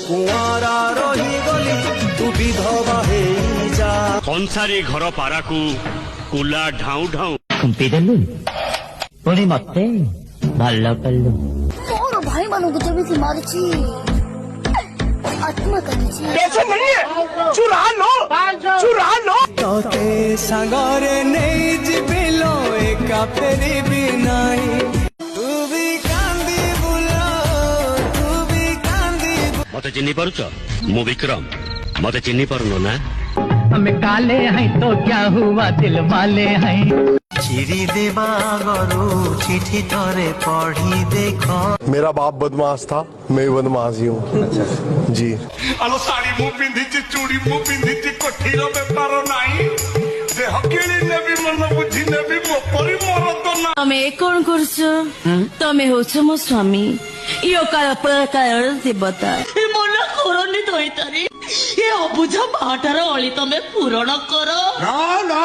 कुआरा रही गली तू विधवा हे जा कंसारी घर पाराकू कुला ढाऊ ढाऊ खुंपिदेलु पुणी मते भल कलु मोर भाई मानू जमीती मारिची आत्महत्या पैसे नहीं है, चुरा लो तोते सांगरे नहीं जिबिलो एका फेरी भी नहीं तू भी कांदी बुला तू भी कांदी मते चिन्नी पारुच मु विक्रम मते चिन्नी पारुनो ना हमें काले हैं तो क्या हुआ दिल वाले हैं चिरी देवा गरु चिट्ठी तोरे पढ़ी देखो मेरा बाप बदमाश था, मैं बदमाश ही हूँ जी। आलो साड़ी मु पिंधी चूड़ी मु पिंधी कोठी रो बेपार नाही देह किली नेबी मन बुझी नेबी मोपरी मरद ना तमे कोन करछो तमे होछो मो स्वामी यो काल प्रकार देवता मन करनी तोई तारी ये अबुझा बाटार अली तमे पूरण करो ना